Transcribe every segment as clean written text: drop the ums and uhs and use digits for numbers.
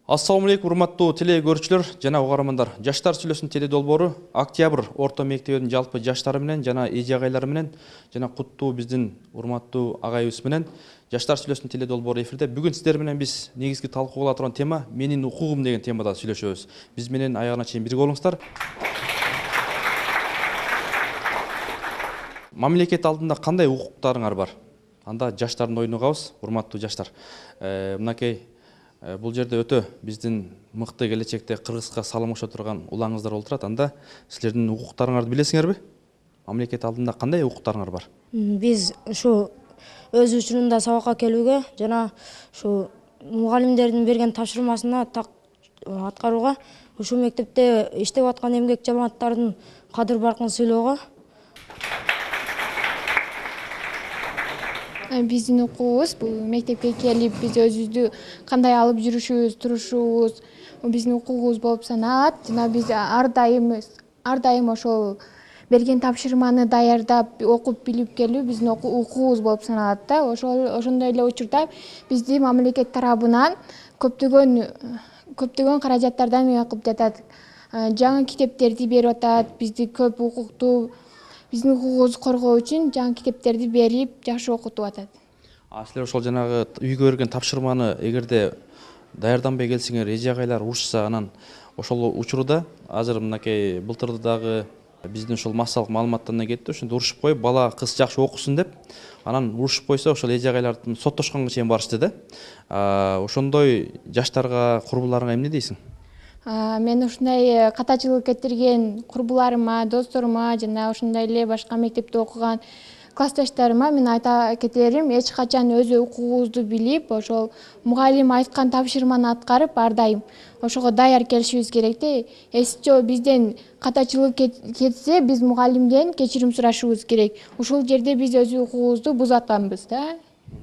Ассаламу алейкум, урматтуу теле көрүүчүлөр жана угармандар. Жаштар сүйлөсүн теле долбоору Октябрь орто мектебинин жалпы жаштары менен жана эже агайлары менен жана куттуу биздин урматтуу агайыбыз менен Жаштар сүйлөсүн теле долбоору эфирде. Бүгүн сиздер менен биз негизги талкуу кыла турган тема менин укугум деген темада сүйлөшөбүз. Биз менен аягына чейин бирге болуңуздар. Мамлекет алдында кандай укуктарыңар бар? Анда жаштардын оюну угабыз, урматтуу жаштар. Мынакей бул жерде өтө биздин мыкты келечекте Кыргызга салым кошо турган улаңыздар олтурат. Анда силердин укуктарыңарды билесиңерби? Мамлекет алдында кандай укуктарыңар бар? Биз ушу өз учурунда сабакка келүүгө жана ушу мугалимдердин берген тапшырмасына так аткарууга, ушу мектепте иштеп аткан эмгек жамааттардын кадыр баркын сыйлоого. Биздин укугубуз бул мектепке келип биз өзүбүздү кандай алып жүрүшүбүз, турушубуз биздин укугубуз болуп саналат. Жана биз ар дайым ошол берген тапшырманы даярдап, окуп билип келүү биздин укугубуз болуп саналат да. Ошондой эле учурда бизди мамлекет тарабынан көптөгөн каражаттардан ыйыкып жатат. Жаңы китептерди берип атат, бизди көп укуктуу биздин укугубузду коргоо үчүн жаңы китептерди берип, жакшы окутуп атат. Силер ошол жанагы үйгө берген тапшырманы эгерде даярданбай келсеңер, эже агайлар урушса, анан ошол учурда азыр мынакей былтырды дагы биздин ошол массалык маалыматтан кетти, ошондо урушуп коюп, бала кыз жакшы окусун деп, анан урушуп койсо ошол эже агайларды соттошконго чейин барышты да. Ошондой жаштарга, курбуларыңа эмне дейсиң? Мен ушундай катачылык кетирген курбуларыма, досторума жана ошондой эле башка мектепте окуган классташтарыма мен айта кетерим, эч качан өз укугубузду билип, ошол мугалим айткан тапшырманы аткарып, ар дайым ошого даяр келишибиз керек да. Эсичо бизден катачылык кетсе, биз мугалимден кечирим сурашыбыз керек. Ушул жерде биз өз укугубузду бузуп атканбыз да,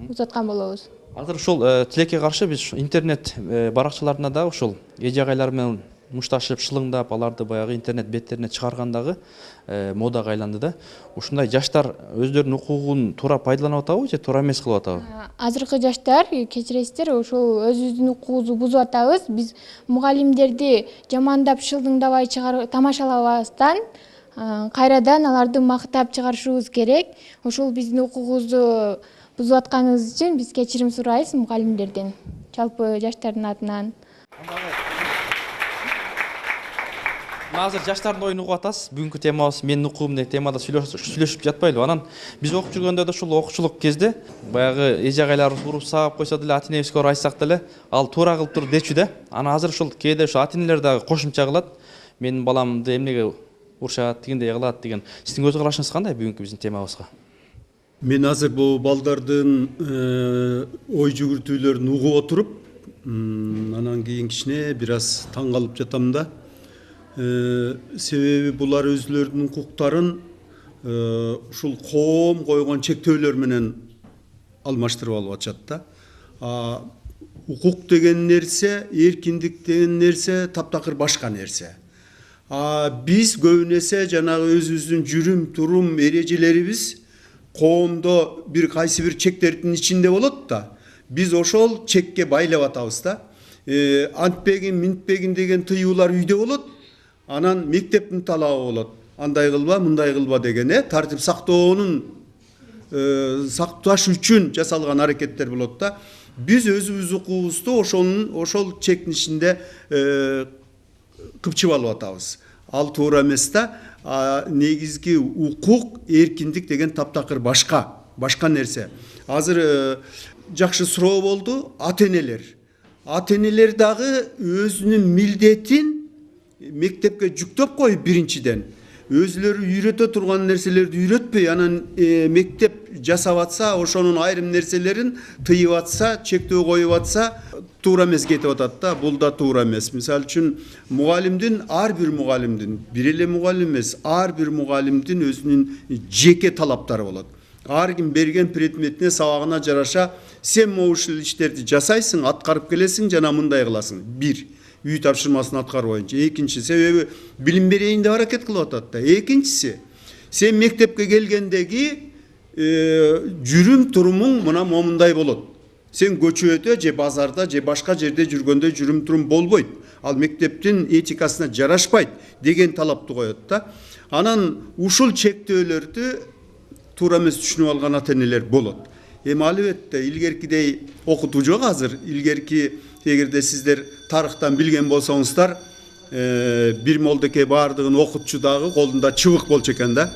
бузуп аткан болобуз. Азыр ушул тилекке каршы биз интернет баракчаларына дагы ушул эже агайлар менен мушташып, шылыңдап, аларды баягы интернет беттерине чыгаргандагы модага айланды да. Ушундай жаштар өздөрүнүн укугун туура пайдаланып атабы же туура эмес кылып атабы? Азыркы жаштар, кечиресиздер, ушул өзүбүздүн укугубузду бузуп атабыз. Биз мугалимдерди жамандап, шылдыңдабай тамашалабастан, кайрадан аларды мактап чыгарышыбыз керек. Ушул биздин укугубузду бузуп атканыбыз үчүн биз кечирим сурайбыз мугалимдерден, жалпы жаштардын атынан. Азыр жаштардын оюн угуп атасыз. Бүгүнкү темабыз менин укугум деген темада сүйлөшүп жатпайлыбы? Анан биз окуп жүргөндө да ушул окуучулук кезде баягы эже агайлар уруп сабап койсо деле, ата энебизге айтсак деле, ал туура кылып тур дечү да. Анан азыр ушул кээде ошо ата энелер дагы кошумча кылат. Менин баламды эмнеге урушат, дегендей кылат деген. Сиздин көз карашыңыз кандай бүгүнкү биздин темабызга? Мен азыр бул балдардын ой жүгүртүүлөрүн угуп отуруп, анан кийин кичине бир аз таң калып жатам да. Себеби булар өзлөрүнүн укуктарын ушул коом койгон чектөөлөр менен алмаштырып алып атышат да. Укук деген нерсе, эркиндик деген нерсе таптакыр башка нерсе. Биз көбүн эсе жанагы өзүбүздүн жүрүм турум эрежелерибиз коомдо бир кайсы бир чектердин ичинде болот да. Биз ошол чекке байлап атабыз да. Антпегин, минтпегин деген тыюулар үйдө болот. Анан мектептин талабы болот. Андай кылба, мындай кылба деген, тартип сактоонун сакташ үчүн жасалган аракеттер болот да. Биз өзүбүз укугубузду ошол чектин ичинде кыпчып алып атабыз. Ал туура эмес да. Негизги укук, эркиндик деген таптакыр башка нерсе. Азыр жакшы суроо болду. Ата энелер дагы өзүнүн милдетин мектепке жүктөп коюп, биринчиден өзүлөрү үйрөтө турган нерселерди үйрөтпөй, анан мектеп жасап атса, ошонун айрым нерселерин тыйып атса, чектөө коюп атса, туура эмес кетип атат да. Бул да туура эмес. Мисалы үчүн ар бир мугалимдин, бир эле мугалим эмес, ар бир мугалимдин өзүнүн жеке талаптары болот. Ар ким берген предметине, сабагына жараша, сен могул иштерди жасайсың, аткарып келесиң жана мындай кыласың. Бир, үй тапшырмасын аткаруу боюнча. Экинчи, себеби билим берейин деп аракет кылып атат да. Экинчиси, сен мектепке келгендеги жүрүм турумуң мына момундай болот. Сен көчөдө же базарда же башка жерде жүргөндө жүрүм турум болбойт. Ал мектептин этикасына жарашпайт деген талапты коет да. Анан ушул чектөөлөрдү туура эмес түшүнүп алган ата энелер болот. Эми албетте илгеркидей окутуу жок азыр. Илгерки эгерде сиздер тарыхтан билген болсоңуздар, бир молдоке баардыгын окутчу дагы колунда чыбык болчу экен да.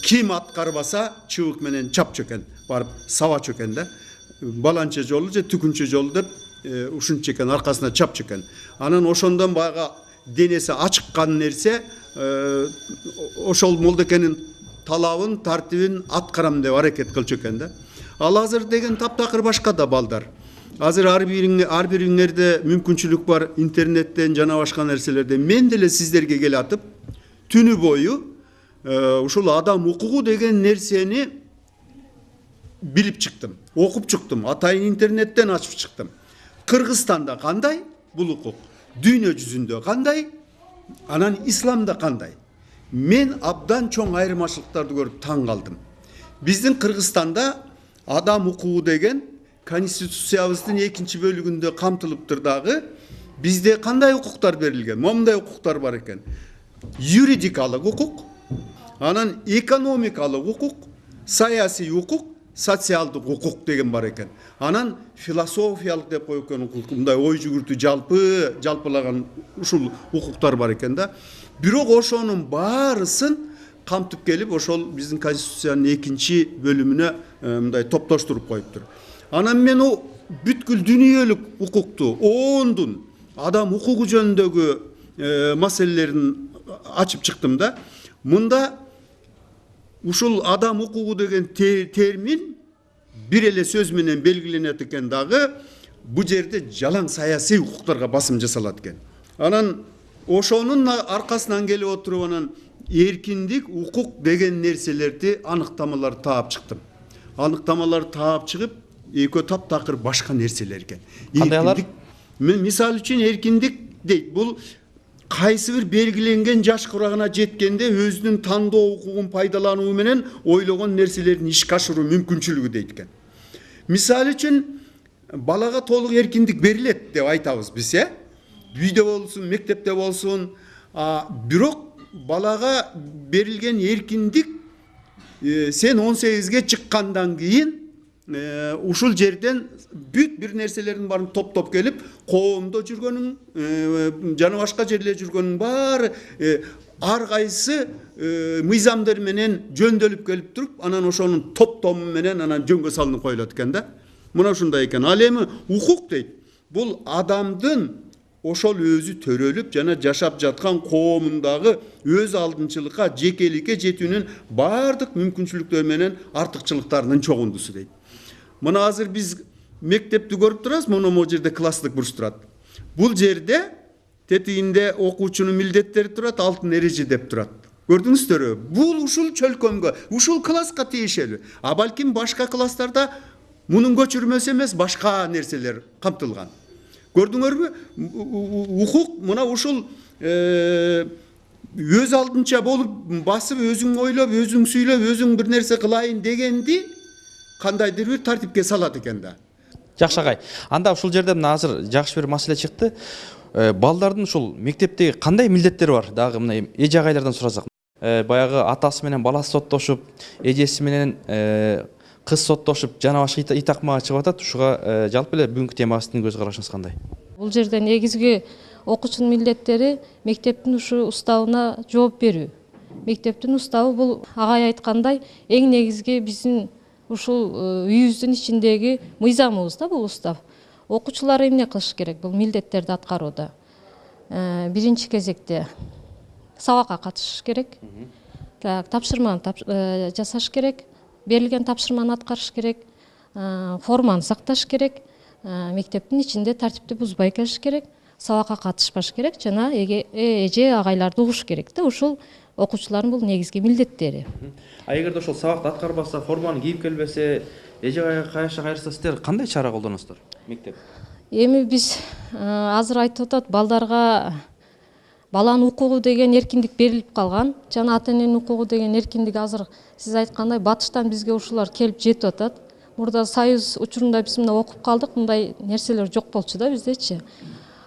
Ким аткарбаса чыбык менен чапчу экен, барып сабачу экен да. Баланча жолу же түкүнчө жолу деп ушунча экен, аркасына чапчу экен. Анан ошондон баягы денеси ачыккан нерсе ошол молдокенин талабын, тартибин аткарам деп аракет кылчу экен да. Ал азыр деген таптакыр башка да балдар. Азыр ар бириңерде мүмкүнчүлүк бар, интернеттен жана башка нерселерден. Мен деле сиздерге келатып, түнү бою ушул адам укугу деген нерсени билип чыктым, окуп чыктым, атайын интернеттен ачып чыктым. Кыргызстанда кандай бул укук, дүйнө жүзүндө кандай, анан исламда кандай. Мен абдан чоң айырмачылыктарды көрүп таң калдым. Биздин Кыргызстанда адам укугу деген Конституциябыздын 2 бөлүгүндө камтылыптыр дагы. Бизде кандай укуктар берилген? Момундай укуктар бар экен. Юридикалык укук, анан экономикалык укук, саясий укук, социалдык укук деген бар экен. Анан философиялык деп койгон укук, мындай ой жүгүртүү жалпылаган ушул укуктар бар экен да. Бирок ошонун баарысын камтып келип, ошол биздин Конституциянын 2 бөлүмүнө мындай топтоштуруп коюптур. Анан мен о бүткүл дүйнөлүк укукту, оондун адам укугу жөнүндөгү маселелерин ачып чыктым да. Мында ушул адам укугу деген термин бир эле сөз менен белгиленет экен дагы, бу жерде жалаң саясий укуктарга басым жасалат экен. Анан ошонун аркасынан келип отуруп анан эркиндик, укук деген нерселерди аныктамалар таап чыктым. Аныктамалар таап чыгып, экөө таптакыр башка нерселер экен. Кандай алар? Мисалы үчүн эркиндик дейт, бул кайсы бир белгиленген жаш курагына жеткенде өзүнүн тандоо укугун пайдалануу менен ойлогон нерселерин ишке ашыруу мүмкүнчүлүгү дейт экен. Мисалы үчүн балага толук эркиндик берилет деп айтабыз биз, үйдө болсун, мектепте болсун, бирок балага берилген эркиндик сен 18ге чыккандан кийин ушул жерден бүт бир нерселердин баарын топтоп келип, коомдо жүргөнүң, жана башка жерде жүргөнүң баары ар кайсы мыйзамдар менен жөндөлүп келип туруп, анан ошонун топтому менен анан жөнгө салынып коюлат экен да. Мына ушундай экен. Ал эми укук дейт, бул адамдын ошол өзү төрөлүп жана жашап жаткан коомундагы өз алдынчылыкка, жекеликке жетүүнүн баардык мүмкүнчүлүктөр менен артыкчылыктарынын чогундусу дейт. Мына азыр биз мектепти көрүп турабыз, мына могу жерде класстык бурч турат. Бул жерде тетигинде окуучунун милдеттери турат, алтын эреже деп турат. Көрдүңүздөрбү? Бул ушул чөлкөмгө, ушул класска тийишелүү. А балким башка класстарда мунун көчүрмөсү эмес башка нерселер камтылган. Көрдүңөрбү? Укук мына ушул өз алдынча болуп басып, өзүң ойлоп, өзүң сүйлөп, өзүң бир нерсе кылайын дегенди кандайдыр бир тартипке салат экен да. Жакшы агай. Анда ушул жерде мына азыр жакшы бир маселе чыкты. Балдардын ушул мектептеги кандай милдеттери бар? Дагы мына эже агайлардан сурасак. Баягы атасы менен баласы соттошуп, эжеси менен кыз соттошуп, жана башка итакмага чыгып атат. Ушуга жалпы эле бүгүнкү темабыздын көз карашыңыз кандай? Бул жерде негизги окуучунун милдеттери мектептин ушу уставына жооп берүү. Мектептин уставы бул агай айткандай эң негизги биздин ушул үйүбүздүн ичиндеги мыйзамыбыз да бул устав. Окуучулар эмне кылыш керек бул милдеттерди аткарууда? Биринчи кезекте сабакка катышыш керек. Тапшырманы жасаш керек. Берилген тапшырманы аткарыш керек. Форманы сакташ керек. Мектептин ичинде тартипти бузбай келиш керек. Сабакка катышпаш керек жана эже агайларды угуш керек да. Ушул окуучулардын бул негизги милдеттери. Эгерде ошол сабакты аткарбаса, форманы кийип келбесе, эже агайга кайша кайрылса, сиздер кандай чара колдоносуздар мектеп? Эми биз азыр айтып атат, баланын укугу деген эркиндик берилип калган. Жана ата эненин укугу деген эркиндик азыр сиз айткандай батыштан бизге ушулар келип жетип атат. Мурда Союз учурунда биз мына окуп калдык, мындай нерселер жок болчу да биздечи.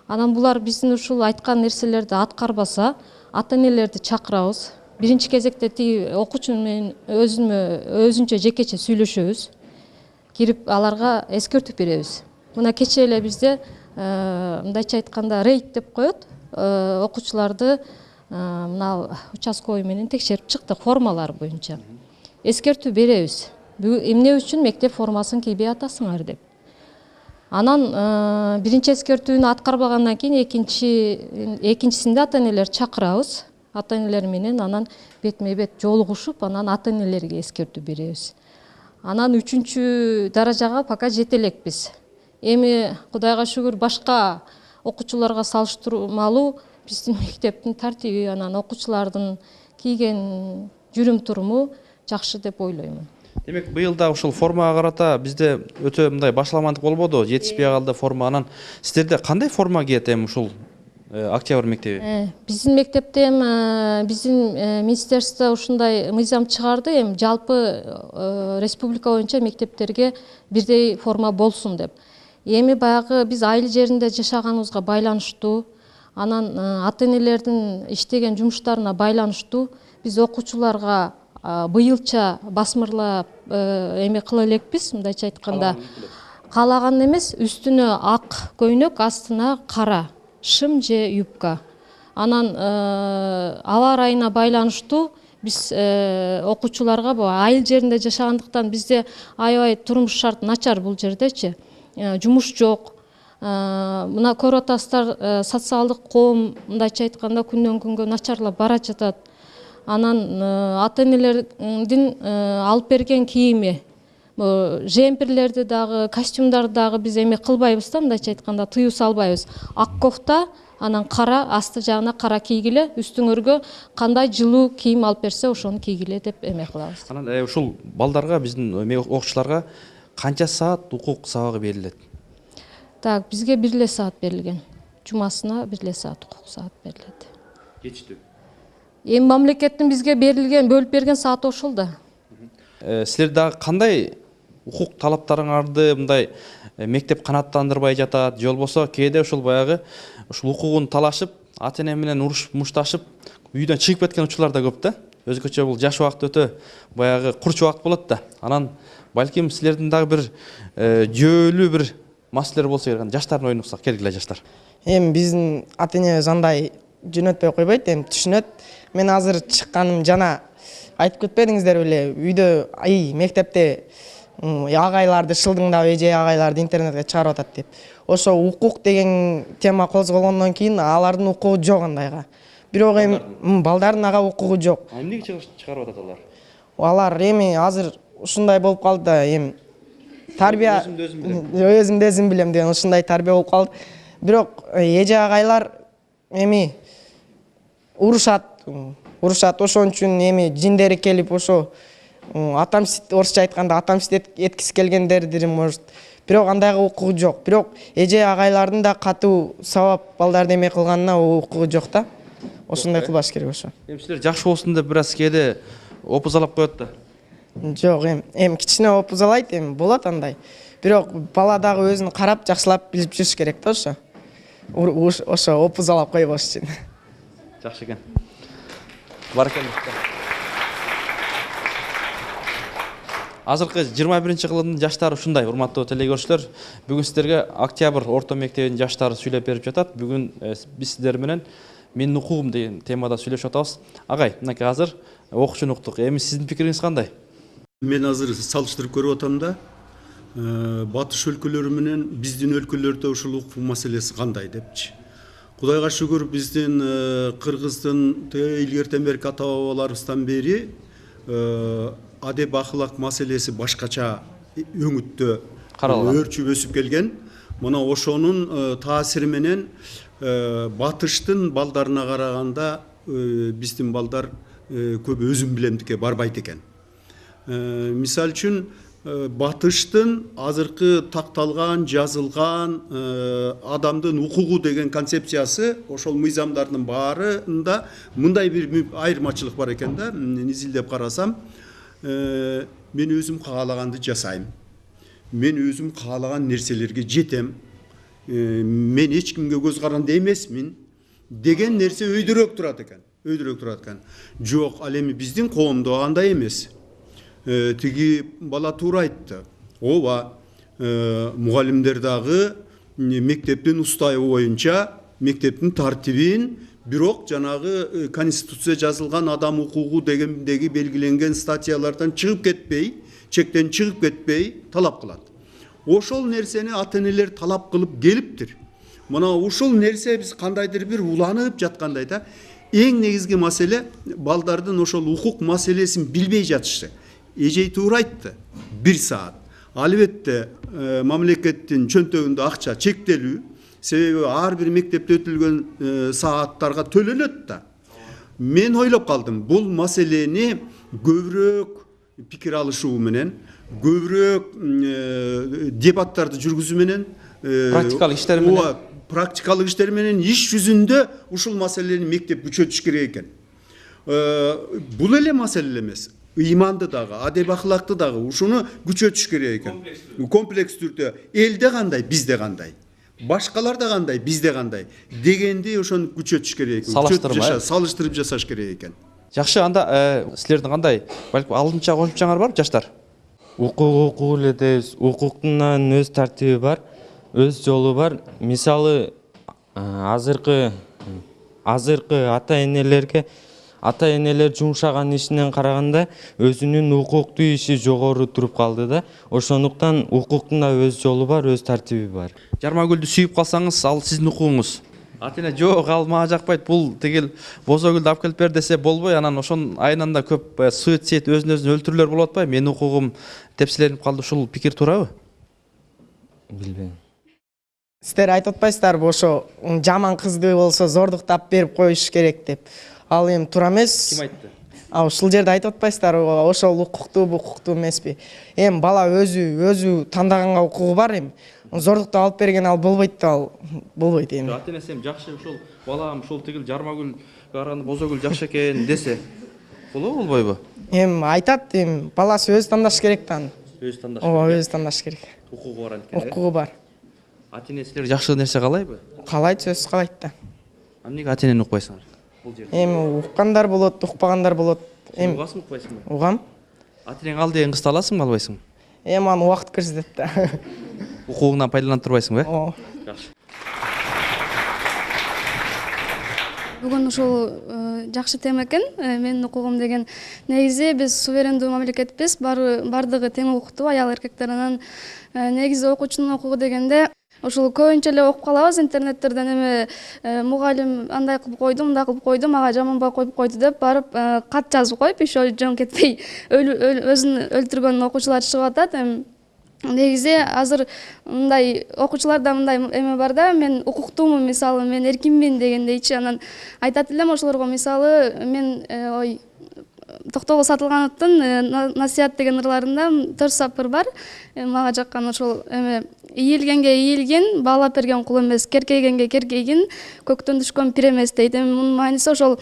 Анан булар биздин ушул айткан нерселерди аткарбаса, ата-энелерди чакырабыз. Биринчи кезекте тиги окуучу менен өзүнчө жекече сүйлөшөбүз. Кирип аларга эскертип беребиз. Мына кечээ эле бизде мындайча айтканда рейд деп коет. Окуучуларды мына участковый менен текшерип чыктык формалар боюнча. Эскертүү беребиз. Эмне үчүн мектеп формасын кийбей атасыңар деп. Анан биринчи эскертүүнү аткарбагандан кийин экинчисинде ата-энелер чакырабыз. Ата-энелер менен анан бетме-бет жолугушуп, анан ата-энелерге эскертүү беребиз. Анан 3-чү даражага пока жете элекпиз. Эми Кудайга шүгүр башка окуучуларга салыштырмалуу биздин мектептин тартиби, анан окуучулардын кийген жүрүм-туруму жакшы деп ойлоймун. Демек, быйыл да ушул формага карата бизде өтө мындай башаламандык болбоду, жетишпей калды форма. Анан сиздерде кандай форма кийет эми ушул Октябрь мектеби? Биздин мектепте эми биздин министерство ушундай мыйзам чыгарды, эми жалпы республика боюнча мектептерге бирдей форма болсун деп. Эми баягы биз айыл жеринде жашаганыбызга байланыштуу, анан ата-энелердин иштеген жумуштарына байланыштуу биз окуучуларга быйылча басмырлап эме кыла элекпиз, мындайча айтканда. Каалаган эмес, үстүнө ак көйнөк, астына кара шым же юбка. Анан аба ырайына байланыштуу биз окуучуларга айыл жеринде жашагандыктан бизде аябай турмуш шарт начар бул жердечи. Жумуш жок. Мына көрүп атасыздар, социалдык коом мындайча айтканда күндөн күнгө начарлап бара жатат. Анан ата-энелердин алып берген кийими, жемпирлерди дагы, костюмдарды дагы биз эме кылбайбыз да, мындайча айтканда тыюу салбайбыз. Ак кофта, анан кара, асты жагына кара кийгиле, үстүңөргө кандай жылуу кийим алып берсе ошону кийгиле деп эме кылабыз. Анан ушул балдарга, биздин окуучуларга канча саат укук сабагы берилет? Так, бизге 1 эле саат берилген. Жумасына 1 эле саат укук саат берилет. Кетиштүү. Эми мамлекеттин бизге берилген, бөлүп берген сааты ошол да. Силер дагы кандай укук талаптарыңарды мындай мектеп канааттандырбай жатат, же болбосо кээде ушул баягы ушул укугун талашып, ата-эне менен урушуп, мушташып, үйдөн чыгып кеткен учурлар да көп да. Өзгөчө бул жаш убакыт өтө баягы курч убакыт болот да. Анан балким силердин дагы бир жүйөлүү бир маселелер болсо керек. Жаштардын оюн уксак, кергиле жаштар. Эми биздин ата-энебиз андай жөнөтпөй койбойт, эми түшүнөт. Мен азыр чыкканым жана айтып кетпедиңиздер беле, үйдө мектепте агайларды шылдыңдап, эже агайларды интернетке чыгарып атат деп. Ошо укук деген тема козголгондон кийин алардын укугу жок андайга. Бирок эми балдардын ага укугу жок. Эмнеге чыгарып атат алар? Алар эми азыр ушундай болуп калды да, эми тарбия өзүмдү өзүм билем деген ушундай тарбия болуп калды. Бирок эже агайлар эми урушат, ошон үчүн эми жиндери келип ошо атамсит, орусча айтканда атамсит эткиси келгендердир, может. Бирок андайга укугу жок. Бирок эже агайлардын да катуу сабап балдарды эме кылганына укугу жок да. Ошондой кылбаш керек ошо. Эми силер жакшы болсун деп бир аз кээде опузалап коет да. Жок, эми кичине опузалайт, эми болот андай. Бирок бала дагы өзүн карап, жакшылап билип жүрүш керек да ошо. Ошо опузалап койбош үчүн. Жакшы экен. Баракалла. Азыркы 21-чи кылымдын жаштары ушундай, урматтуу телекөрүүчүлөр. Бүгүн сиздерге Октябрь орто мектебинин жаштары сүйлөп берип жатат. Бүгүн биз сиздер менен менин укугум деген темада сүйлөшүп атабыз. Агай, мынакей азыр окуучуну уктук. Эми сиздин пикириңиз кандай? Мен азыр салыштырып көрүп атам да, батыш өлкөлөрү менен биздин өлкөлөрдө ушул укук маселеси кандай депчи. Кудайга шүгүр, биздин Кыргыздын илгертен берки ата бабаларыбыздан бери адеп ахлак маселеси башкача өңүттө өрчүп өсүп келген. Мына ошонун таасири менен батыштын балдарына караганда биздин балдар көп өзүм билемдикке барбайт экен. Мисал үчүн батыштын азыркы такталган, жазылган адамдын укугу деген концепциясы ошол мыйзамдардын баарында мындай бир айырмачылык бар экен да. Изилдеп карасам, мен өзүм каалаганды жасайм. мен өзім қалаған нерселерге жетем, мен ешкімге көз қаранды емесмін деген нерсе өйдірөк турат экен. Жоқ, ал эми биздин коомдо андай эмес. Тиги бала туура айтты. Ооба, мугалимдер дагы мектептин устайы боюнча мектептин тартибин, бирок жанагы конституция жазылган адам укугу дегендеги белгиленген статьялардан чыгып кетпей, чектен чыгып кетпей талап кылат. Ошол нерсени ата-энелер талап кылып келиптир. Мына ушул нерсе биз кандайдыр бир уланып жаткандай да, эң негизги маселе балдардын ошол укук маселесин билбей жатышы. Эжей туура айтты. 1 саат. Албетте мамлекеттин чөнтөгүндө акча чектелүү, себеби ар бир мектепте өтүлгөн сааттарга төлөнөт да. Мен ойлоп калдым, бул маселени көбүрөөк пикир алышуу менен, көбүрөөк дебаттарды жүргүзүү менен, практикалык иштер менен, практикалык иштер менен иш жүзүндө ушул маселени мектеп күчөтүш керек экен. Бул эле маселе эмес. Ыйманды дагы, адеп ахлакты дагы ушуну күчөтүш керек экен. Комплекс түрдө элде кандай, бизде кандай, башкаларда кандай, бизде кандай дегенди ошону күчөтүш керек экен. Салыштырып жасаш керек экен. Жакшы, анда силердин кандай балким алдынча кошумчаңар бар, жаштар? Укук эле дейбиз. Укуктун өз тартиби бар, өз жолу бар. Мисалы азыркы ата-энелер жумшаган ишинен караганда өзүнүн укуктуу иши жогору туруп калды да. Ошондуктан укуктун өз жолу бар, өз тартиби бар. Жармагүлдү сүйүп калсаңыз, ал сиздин укугуңуз. Ата-эне жок, ал мага жакпайт, бул тигил бозогүлдү алып келип бер десе болбой, анан ошонун айынан да көп суицид, өзүн-өзүн өлтүрүүлөр болуп атпайбы? Менин укугум тепселенип калды, ушул пикир туурабы? Билбейм. Сиздер айтып атпайсыздарбы, ошо жаман кызды болсо зордуктап берип коюш керек деп. Ал эми туура эмес. Ким айтты? Ушул жерде айтып атпайсыздарбы, ошол укуктуу, бул укуктуу эмеспи? Эми бала өзү тандаганга укугу бар эми. Зордукту алып берген ал болбойт эми. Ата-энеси эми жакшы, ушул балам ушул тигил Жармагүл караганда бозогүл жакшы экен десе, болобу, болбойбу? Эми айтат, эми баласы өзү тандаш керек да аны. Өзү тандаш. Ооба, өзү тандаш керек. Укугу бар экен. Укугу бар. Ата-энесилер жакшы нерсе каалайбы? Каалайт, сөзсүз каалайт да. Эмнеге ата-энени укпайсыңар бул жерде? Эми уккандар болот, укпагандар болот. Эми угасың, укпайсыңбы? Угам. Ата-энең ал деген кызды аласыңбы, албайсыңбы? Эми аны убакыт көрсөтөт да. Укугуңдан пайдаланып турбайсыңбы? Ооба. Жакшы. Бүгүн ушул жакшы тема экен. Менин укугум деген негизи биз суверендүү мамлекетпиз. Бардыгы тең укуктуу, аял эркектер. Анан негизи окуучунун укугу дегенде ушул көбүнчө эле окуп калабыз интернеттерден, эми мугалим андай кылып койду, мындай кылып койду, мага жаман баа коюп койду деп барып кат жазып коюп, иши жөн кетпей өзүн өлтүргөн окуучулар чыгып атат. Негизи азыр мындай окуучуларда мындай эме бар да, мен укуктуумун, мисалы мен эркинмин дегендейчи. Анан айтат элем ошолорго, мисалы мен Токтогул Сатылгановдун Насият деген ырларында 4 сапыр бар. Мага жаккан ошол эме ийилгенге ийилген, баалап берген кул эмес, керкейгенге керкейгин, көктөн түшкөн пир эмес дейт. Эми мунун мааниси ошол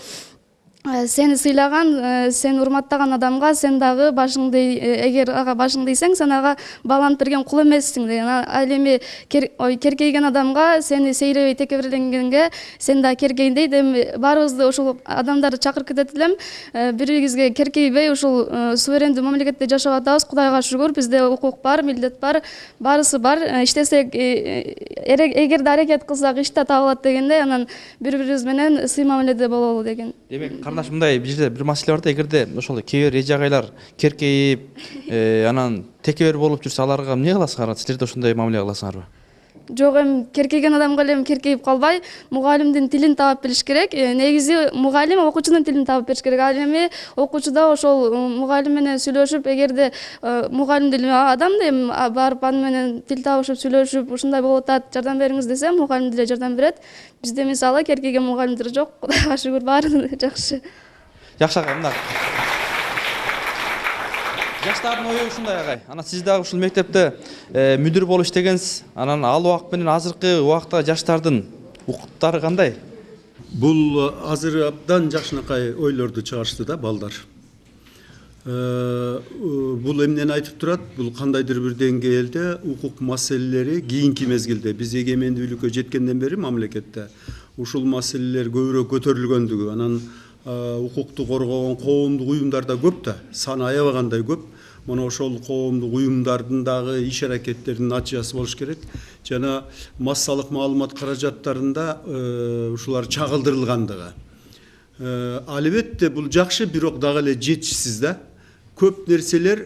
сени сыйлаган, сени урматтаган адамга сен дагы башыңды, эгер ага башыңды ийсең, сен ага бааланып берген кул эмессиң деген. Ал эми керкейген адамга, сени сейребей текеберленгенге сен дагы керкейин дейт. Эми баарыбызды ошол адамдарды чакырып кетет элем. Бири-бирибизге керкейбей ушул суверендүү мамлекетте жашап атабыз. Кудайга шүгүр, бизде укук бар, милдет бар, баарысы бар. Иштесек, эгерде аракет кылсак иште табылат дегенде, анан бири-бирибиз менен сый мамиледе бололу деген. Демек, кардаш, мындай бир жерде бир маселе бар да, эгерде ошол кээ бир эже агайлар керкейип, анан текебер болуп жүрсө, аларга эмне кыласыңар? Силер да ошондой мамиле кыласыңарбы? Жок, эми керкейген адамга эле керкейип калбай, мугалимдин тилин таап билиш керек. Негизи мугалим окуучунун тилин таап бериш керек. Ал эми окуучуда ошол мугалим менен сүйлөшүп, эгерде мугалим деле адам да, эми барып аны менен тил табышып сүйлөшүп, ушундай болуп атат, жардам бериңиз десе, мугалим деле жардам берет. Бизде мисалы керкейген мугалимдер жок, Кудайга шүгүр, баары жакшы. Жакшы агай, мындай. Жаштардын ою ушундай агай. Анан сиз дагы ушул мектепте мүдүр болуп иштегенсиз. Анан ал убакыт менен азыркы убакта жаштардын укуктары кандай? Бул азыр абдан жакшынакай ойлорду чыгарышты да балдар. Бул эмнени айтып турат? Бул кандайдыр бир деңгээлде укук маселелери кийинки мезгилде биз эгемендүүлүккө жеткенден бери мамлекетте ушул маселелер көбүрөөк көтөрүлгөндүгү, анан укукту коргогон коомдук уюмдар да көп да, саны аябагандай көп. Мына ошол коомдук уюмдардын дагы иш аракеттеринин натыйжасы болуш керек. Жана массалык маалымат каражаттарында ушулар чагылдырылгандыгы. Албетте бул жакшы, бирок дагы эле жетишсиз да. Көп нерселер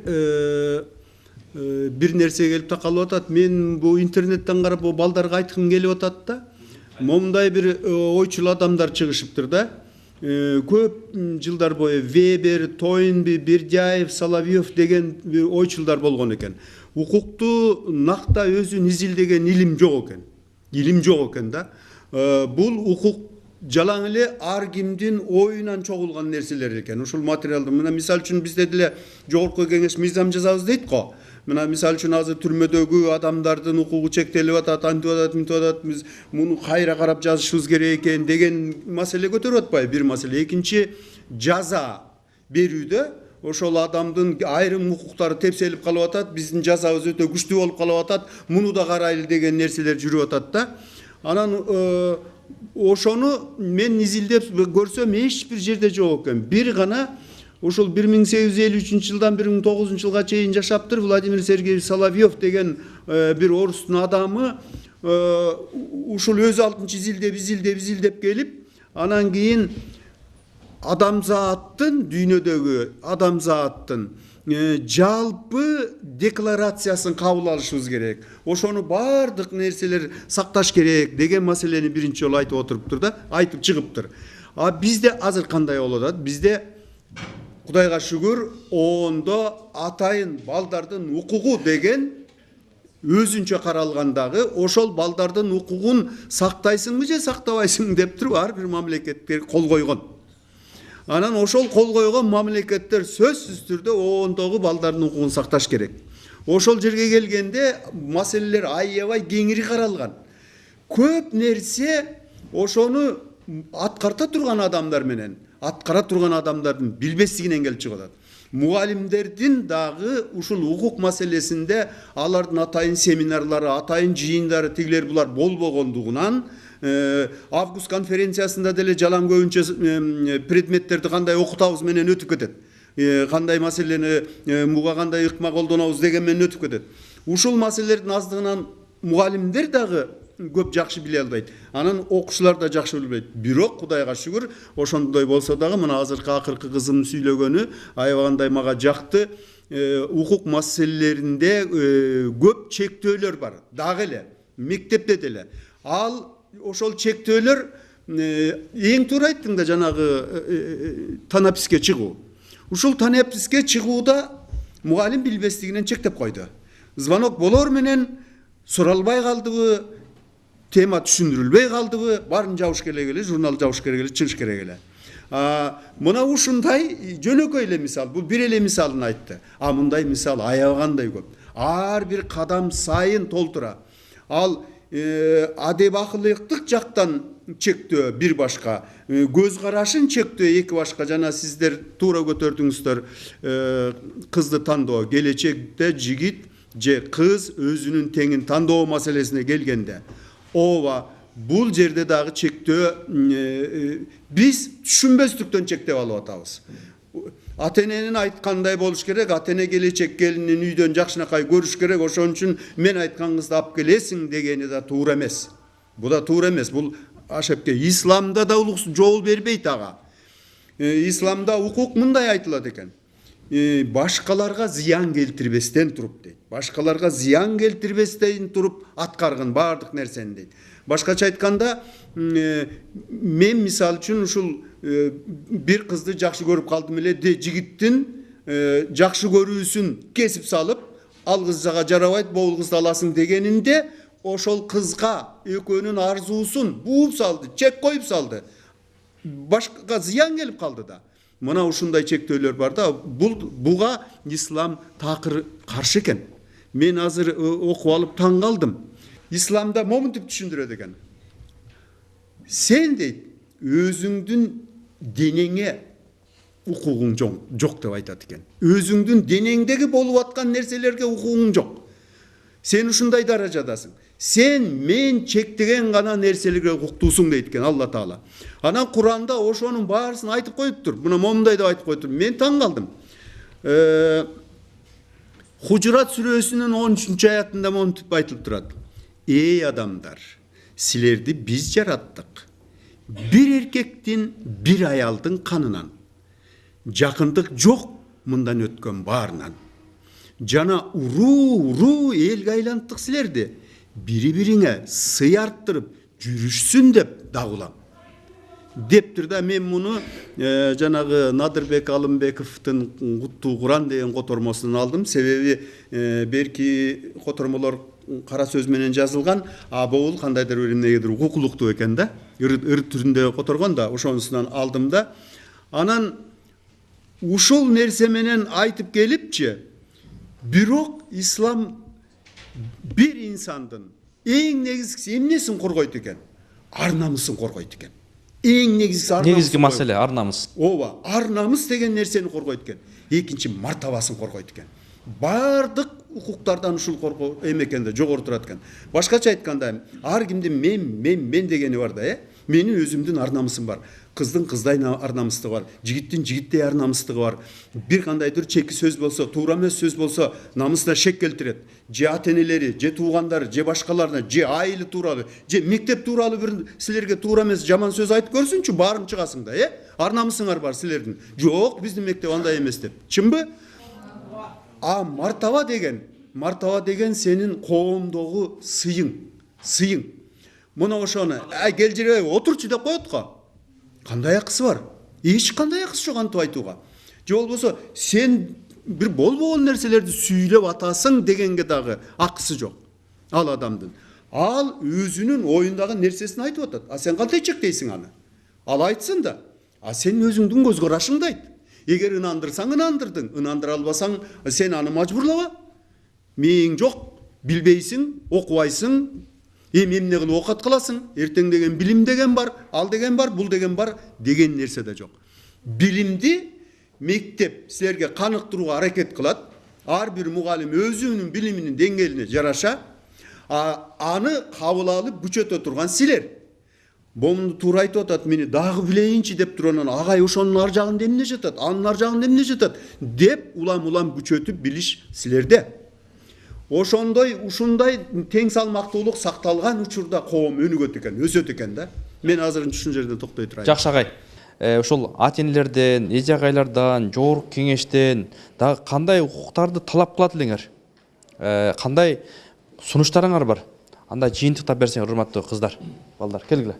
бир нерсеге келип такалып атат. Мен бу интернеттен карап бу балдарга айткым келип атат да. Момундай бир ойчул адамдар чыгышыптыр да. Көп жылдар бою Вебер, Тойнби, Бердяев, Соловьев деген ойчулдар болгон экен. Укукту накта өзүн изилдеген илим жок экен. Илим жок экен да. Бул укук жалаң эле ар кимдин оюнан чогулган нерселер экен. Ушул материалды мына мисал үчүн бизде деле жогорку кеңеш мыйзам жазабыз дейт го. Мына мисал үчүн азыр түрмөдөгү адамдардын укугу чектелип атат, антип атат, мынтип атат, биз муну кайра карап жазышыбыз керек экен деген маселе көтөрүп атпайбы? Бир маселе. Экинчи, жаза берүүдө ошол адамдын айрым укуктары тепселип калып атат, биздин жазабыз өтө күчтүү болуп калып атат, муну да карайлы деген нерселер жүрүп атат да. Анан ошону мен изилдеп көрсөм эч бир жерде жок экен. Бир гана ушул 1853 жылдан 1900 жылга чейин жашаптыр Владимир Сергеевич Соловьев деген бир орустун адамы ушул өз алдынча изилдеп келип, анан кийин адамзаттын, дүйнөдөгү адамзаттын жалпы декларациясын кабыл алышыбыз керек. Ошону бардык нерселер сакташ керек деген маселени биринчи жолу айтып отуруптур да, айтып чыгыптыр. А бизде азыр кандай болуп атат? Бизде Кудайга шүгүр, оондо атайын балдардын укугу деген өзүнчө каралгандагы, ошол балдардын укугун сактайсыңбы же сактабайсың деп туруп ар бир мамлекеттер кол койгон. Анан ошол кол койгон мамлекеттер сөзсүз түрдө оондогу балдардын укугун сакташ керек. Ошол жерге келгенде маселелер аябай кеңири каралган. Көп нерсе ошону аткарта турган адамдар менен аткара турган адамдардын билбестигинен келип чыгып атат. Мугалимдердин дагы ушул укук маселесинде алардын атайын семинарлары, атайын жыйындары тигилер булар болбогондугунан август конференциясында деле жалаң көбүнчө предметтерди кандай окутабыз менен өтүп кетет. Кандай маселени муга кандай ыкма колдонобуз деген менен өтүп кетет. Ушул маселелердин аздыгынан мугалимдер дагы көп жакшы биле албайт. Анан окуучулар да жакшы билбейт. Бирок Кудайга шүгүр, ошондой болсо дагы мына азыркы акыркы кызым сүйлөгөнү аябагандай мага жакты. Укук маселелеринде көп чектөөлөр бар. Дагы эле мектепте деле. Ал ошол чектөөлөр эң туура айттың да, жанагы танаписке чыгуу. Ушул танаписке чыгууда мугалим билбестигинен чектеп койду. Звонок болор менен суралбай калдыбы, тема түшүндүрүлбөй калдыбы, барын жабыш керек эле, журнал жабыш керек эле, чыгыш керек эле. Мына ушундай жөнөкөй эле мисал, бул бир эле мисалын айтты. Мындай мисал аябагандай көп. Ар бир кадам сайын толтура. Ал адеп акылыктык жактан чектөө бир башка, көз карашын чектөө эки башка. Жана сиздер туура көтөрдүңүздөр, кызды тандоо, келечекте жигит же кыз өзүнүн теңин тандоо маселесине келгенде ооба бул жерде дагы чектөө биз түшүнбөстүктөн чектеп алып атабыз. Ата-эненин айткандай болуш керек, ата-эне келечек келинин үйдөн жакшынакай көрүш керек, ошон үчүн мен айткан кызды алып келесиң дегени да туура эмес. Бул да туура эмес. Бул ашепке исламда да жол бербейт ага. Исламда укук мындай айтылат экен. Башкаларга зыян келтирбестен туруп дейт. Башкаларга зыян келтирбестен туруп аткаргын бардык нерсени дейт. Башкача айтканда, мен мисал үчүн ушул бир кызды жакшы көрүп калдым эле, жигиттин жакшы көрүүсүн кесип салып, ал кыз жага жарабайт, бул кызды аласың дегенинде, ошол кызга экөөнүн арзуусун бууп салды, чек коюп салды. Башкага зыян келип калды да. Мына ушундай чектөөлөр бар да, буга ислам такыр каршы экен. Мен азыр окуп алып таң калдым. Исламда момунтип түшүндүрөт экен. Сен дейт, өзүңдүн денеңе укугуң жок деп айтат экен. Өзүңдүн денеңдеги болуп аткан нерселерге укугуң жок. Сен ушундай даражадасың. Сен мен чектеген гана нерселерге укуктуусуң дейт экен Алла Таала. Анан Куранда ошонун баарысын айтып коюптур. Мына момундай деп айтып коюптур. Мен таң калдым. Хужурат сүрөсүнүн 13-аятында монтип айтылып турат. Эй адамдар, силерди биз жараттык. Bir erkektin, bir ayaldın kanınan. Жақындық жоқ мындан өткөн баарынан. Жана уруу элге айлантык силерди. Бири-бириңе сый арттырып жүрүшсүн деп дагулам. Дептир да мен муну жанагы Надырбек Алымбековдун Куттуу Куран деген котормосунан алдым. Себеби берки котормолор кара сөз менен жазылган, а бул кандайдыр бир эмнегедир укуклуктуу экен да. Ыр түрүндө которгон да, ошонусунан алдым да. Анан ушул нерсе менен айтып келипчи, бирок ислам бир инсандын эң негизгиси эмнесин коргойт экен? Ар намысын коргойт экен. Эң негизги маселе ар намыс. Ооба, ар намыс деген нерсени коргойт экен. Экинчи мартабасын коргойт экен. Бардык укуктардан ушул коргоо экен да, жогору турат экен. Башкача айтканда, ар кимдин мен дегени бар да, менин өзүмдүн ар намысым бар. Кыздын кыздай ар намыстыгы бар, жигиттин жигиттей ар намыстыгы бар. Бир кандайдыр чеки сөз болсо, туура эмес сөз болсо, намысына шек келтирет. Же ата-энелери, же туугандары, же башкаларына, же айылы тууралуу, же мектеп тууралуу бир силерге туура эмес жаман сөз айтып көрсүнчү, баарын чыгасың да, ар намысыңар бар силердин. Жок, биздин мектеп андай эмес деп. Чынбы? А мартаба деген сенин коомдогу сыйың. Муну ошону, кел жерге отурчу деп коет го. Кандай акысы бар? Эч кандай акысы жок антип айтууга. Же болбосо сен бир болбогон нерселерди сүйлөп атасың дегенге дагы акысы жок. Ал адамдын. Ал өзүнүн оюндагы нерсесин айтып атат. А сен кантип чектейсиң аны? Ал айтсын да. А сен өзүңдүн көз карашыңды айт. Эгер ынандырсаң ынандырдың, ынандыра албасаң сен аны мажбурлаба. Мээң жок, билбейсиң, окубайсың. Эмне кылып окат кыласың? Эртең деген билим деген бар, ал деген бар, бул деген бар деген нерсе да жок. Билимди мектеп силерге каныктырууга аракет кылат. Ар бир мугалим өзүнүн билиминин деңгээлине жараша аны кабыл алып күчөтө турган силер. Момунду туура айтып атат, мени дагы билейинчи деп турган, агай ошонун ар жагында эмне жатат, анын ар жагында эмне жатат деп улам күчөтүп билиш силерде. Ошондой ушундай тең салмактуулук сакталган учурда коом өнүгөт экен, өсөт экен да. Мен азыр ушул жерде токтой турайын. Жакшы агай. Ошол ата-энелерден, эже агайлардан, жогорку кеңештен дагы кандай укуктарды талап кылат элеңер? Кандай сунуштарыңар бар? Андай жыйынтыктап берсең, урматтуу кыздар, балдар, келгиле.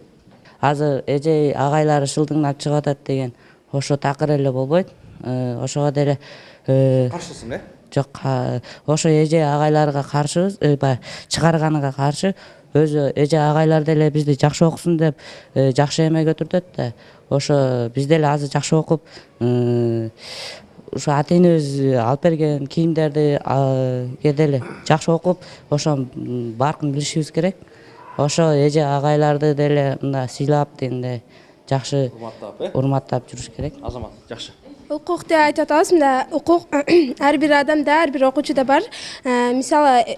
Азыр эже агайлары шылдыңдап чыгып атат деген ошо такыр эле болбойт. Ошого деле каршысың, Жок, ошо эже агайларга каршыбыз, чыгарганыга каршы. Өзү эже агайлар деле бизди жакшы окусун деп жакшы эме көтүртөт да. Ошо биз деле азыр жакшы окуп, ошо ата-энебиз алып берген кийимдерди деле жакшы окуп, ошо баркын билишибиз керек. Ошо эже агайларды деле мындай сыйлап дегендей жакшы урматтап жүрүш керек. Азамат, жакшы. Укук деп айтып атабыз. Мында укук ар бир адамда, ар бир окуучуда бар. Мисалы,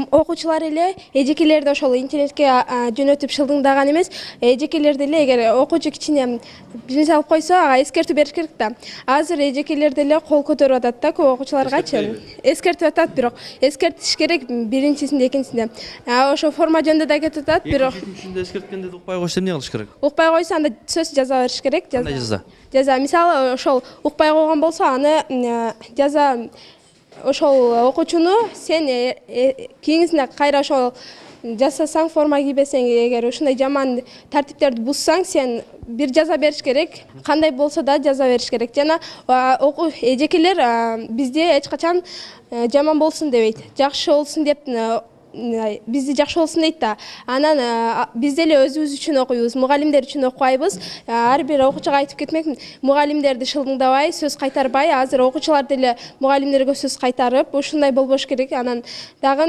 окуучулар эле эжекелерди ошол интернетке жөнөтүп шылдыңдаган эмес. Эжекелер деле эгер окуучу кичине бизнес алып койсо, ага эскертүү бериш керек да. Азыр эжекелер деле кол көтөрүп атат да, көп окуучуларгачы. Эскертип атат, бирок эскертиш керек биринчисинде, экинчисинде. Ошо форма жөнүндө да кетип атат, бирок Үчүнчүсүндө эскерткенде укпай койсо эмне кылыш керек? Укпай койсо анда сөз жаза бериш керек. Кандай жаза? Жаза, мисалы, ошол укпай койгон болсо, аны жаза ошол окуучуну сен кийинкисинде кайра ошол жасасаң, форма кийбесең, эгер ушундай жаман тартиптерди бузсаң, сен бир жаза бериш керек. Кандай болсо да жаза бериш керек. Жана эжекелер бизде эч качан жаман болсун дебейт. Жакшы болсун деп бизди жакшы болсун дейт да. Анан биз деле өзүбүз үчүн окуйбуз, мугалимдер үчүн окубайбыз. Ар бир окуучуга айтып кетмекмин, мугалимдерди шылдыңдабай, сөз кайтарбай, азыр окуучулар деле мугалимдерге сөз кайтарып, ушундай болбош керек. Анан дагы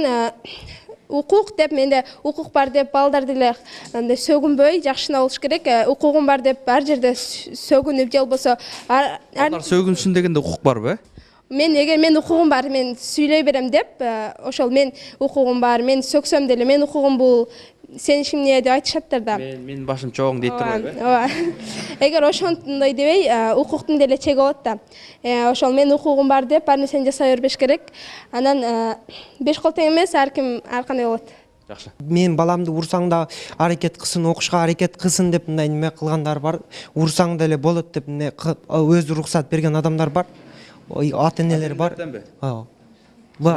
укук деп менде укук бар деп балдар деле андай сөгүнбөй жакшына болуш керек. Укугум бар деп ар жерде сөгүнүп же болбосо Алар сөгүнсүн дегенде укук барбы? Мен эгер мен укугум бар, мен сүйлөй берем деп, ошол мен укугум бар, мен сөксөм деле мен укугум бул сен ишимне деп айтышаттыр да. Менин башым чоң дейт турбайбы? Ооба. Эгер ошондой дебей, укуктун деле чеги болот да. Ошол мен укугум бар деп ар нерсени жасай бербеш керек. Анан беш кол тең эмес, ар ким ар кандай болот. Жакшы. Мен баламды урсаң да аракет кылсын, окушка аракет кылсын деп мындай неме кылгандар бар. Урсаң деле болот деп өзү уруксат берген адамдар бар. Ата-энелер бар. Ооба.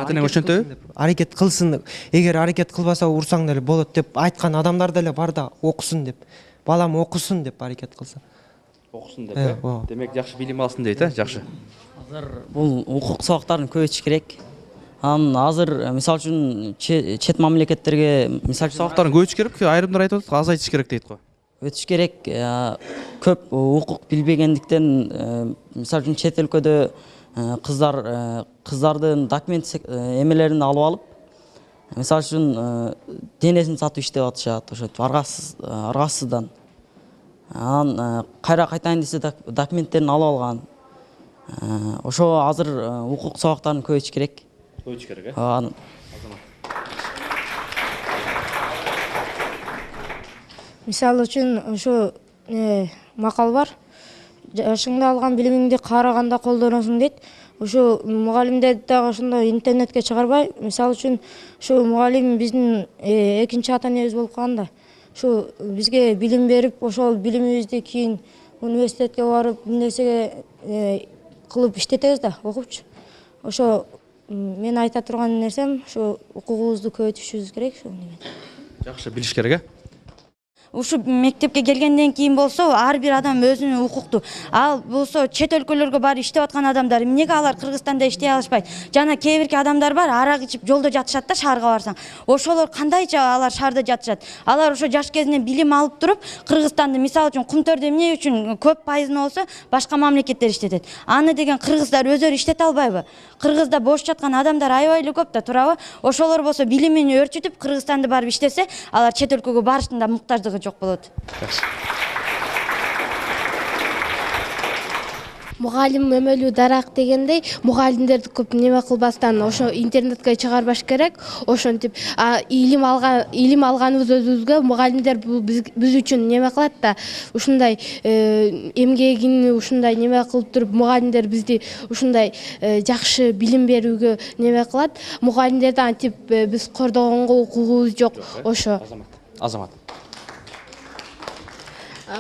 Ата-эне ошентеби? Аракет кылсын. Эгер аракет кылбаса урсаң деле болот деп айткан адамдар деле бар да, окусун деп. Балам окусун деп аракет кылса. Окусун деп. Демек жакшы билим алсын дейт, жакшы. Азыр бул укук сабактарын көбөйтүш керек. Азыр мисалы үчүн чет мамлекеттерге мисалы үчүн сабактарын көбөйтүш керек, айрымдар айтып атат, азайтыш керек дейт го. Өтүш керек. Көп укук билбегендиктен мисалы үчүн чет өлкөдө кыздардын документ эмелерин алып алып, мисалы үчүн денесин сатып иштеп атышат, ошентип аргасыздан. Анан кайра кайтайын десе документтерин алып алган. Ошо азыр укук сабактарын көбөйтүш керек. Көбөйтүш керек, Мисалы үчүн ошо макал бар. Жашыңда алган билимиңди караганда колдоносуң дейт. Ошо мугалимдерди дагы ошондой интернетке чыгарбай, мисалы үчүн ошо мугалим биздин экинчи ата-энебиз болуп калганда, ошо бизге билим берип, ошол билимибизди кийин университетке барып, бир нерсеге кылып иштетебиз да, окупчу. Ошо мен айта турган нерсем ошо укугубузду көбөйтүшүбүз керек ошол немен. Жакшы, билиш керек, Ушу мектепке келгенден кийин болсо ар бир адам өзүнүн укуктуу. Ал болсо чет өлкөлөргө барып иштеп аткан адамдар эмнеге алар Кыргызстанда иштей алышпайт? Жана кээ бирки адамдар бар, арак ичип жолдо жатышат да шаарга барсаң. Ошолор кандайча алар шаарда жатышат? Алар ошо жаш кезинен билим алып туруп, Кыргызстанды мисалы үчүн Кумтөрдө эмне үчүн көп пайызын болсо башка мамлекеттер иштетет. Аны деген кыргыздар өзөрү иштете албайбы? Кыргызда бош жаткан адамдар аябай эле көп да, турабы? Ошолор болсо билимин өрчүтүп Кыргызстанды барып иштесе, алар чет өлкөгө барыштын да муктаждыгы жок болот. Мугалим өмөлүү дарак дегендей, мугалимдерди көп неме кылбастан ошо интернетке чыгарбаш керек. Ошентип илим алганыбыз өзүбүзгө, мугалимдер биз үчүн неме кылат да, ушундай эмгегин ушундай неме кылып туруп, мугалимдер бизди ушундай жакшы билим берүүгө неме кылат. Мугалимдерди антип биз кордогонго укугубуз жок. Ошо. Азамат.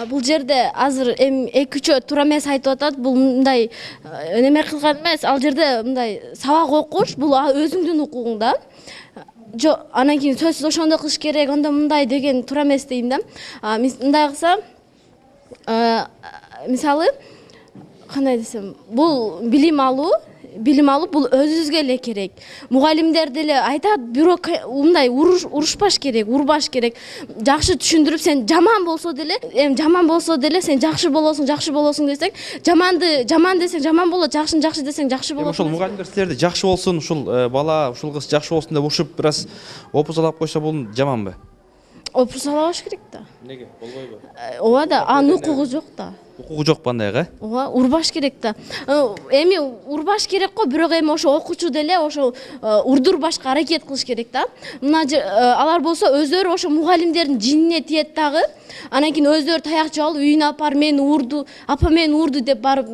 Бул жерде азыр эки-үчөө туура эмес айтып атат. Бул мындай неме кылган эмес. Ал жерде мындай сабак окуш, бул өзүңдүн укугуң да. Жок, анан кийин сөзсүз ошондой кылыш керек, анда мындай деген туура эмес дейм да. Мындай кылса, мисалы, кандай десем, бул билим алуу бул өзүбүзгө эле керек. Мугалимдер деле айтат, бирок мындай урушпаш керек, урбаш керек. Жакшы түшүндүрүп, сен жаман болсо деле сен жакшы болосуң десең, жаман десең жаман болот, жакшыны жакшы десең жакшы болот. Ошол мугалимдер силерди жакшы болсун, ушул бала, ушул кыз жакшы болсун деп урушуп, бир аз опузалап койсо бул жаманбы? Опузалабаш керек да. Неге? Болбойбу? Ооба да, анын укугу жок да. Укугу жок бандайга? Ооба, урбаш керек да. Эми урбаш керек го, бирок эми ошо окуучу деле ошо урдурбашка аракет кылыш керек да. Мына алар болсо өздөрү ошо мугалимдердин жинине тиет дагы. Анан кийин өздөрү таяк жабылып, үйүнө апар, мени урду, апа мени урду деп барып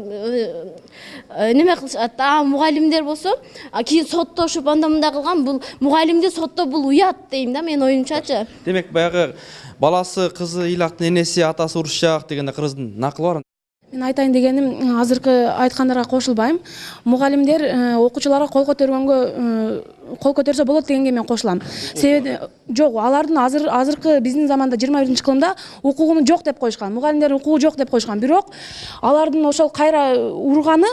неме кылышат. Мугалимдер болсо кийин соттошуп анда мындай кылган, бул мугалимди соттоо бул уят дейм да, менин оюмчачы. Демек баягы баласы, кызы ыйлактын энеси, атасы урушчак дегенде кыргыздын накылы бар. Мен айтайын дегеним, азыркы айткандарга кошулбайм. Мугалимдер окуучуларга кол көтөрсө болот дегенге мен кошулам. Себеби жок, алардын азыркы биздин заманда 21-кылымда укугу жок деп коюшкан. Мугалимдердин укугу жок деп коюшкан. Бирок алардын ошол кайра урганы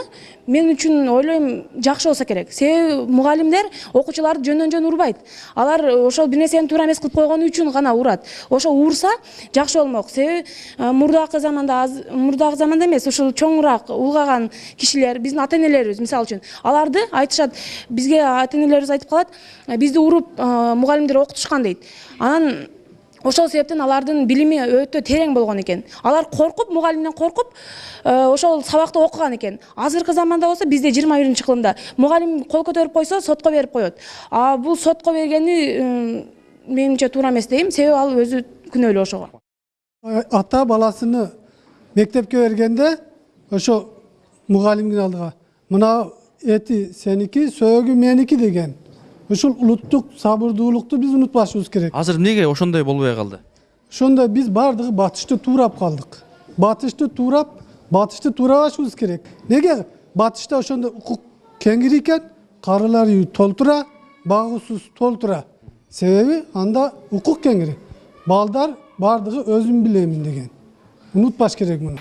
мен үчүн ойлойм жакшы болсо керек. Себеби мугалимдер окуучуларды жөндөн урбайт. Алар ошол бир нерсени туура эмес кылып койгону үчүн гана урат. Ошо урса жакшы болмок. Себеби мурдагы заманда эмес, ушул чоңураак улгаган кишилер, биздин ата энелерибиз мисалы үчүн, аларды айтышат, бизге ата энелерибиз айтып калат, бизди уруп мугалимдер окутушкан дейт. Анан ошол себептен алардын билими өтө терең болгон экен. Алар коркуп, мугалимден коркуп, ошол сабакты окуган экен. Азыркы заманда болсо бизде 21-кылымда мугалим кол көтөрүп койсо, сотко берип коет. А бул сотко бергени менимче туура эмес дейм, себеби ал өзү күнөөлүү ошого. Ата баласыны мектепке бергенде ошо мугалимдин алдыга мына эти сеники, сөөгү меники деген. Ушул улуттук сабырдуулукту биз унутпашыбыз керек. Азыр эмнеге ошондой болбой калды? Ошондо биз бардыгы батышты туурап калдык. Батышты туурабашыбыз керек. Неге? Батышта ошондо укук кеңири экен, карылар үй толтура, багуусуз толтура. Себеби анда укук кеңири. Балдар бардыгы өзүм билемин деген. Унутпаш керек муну.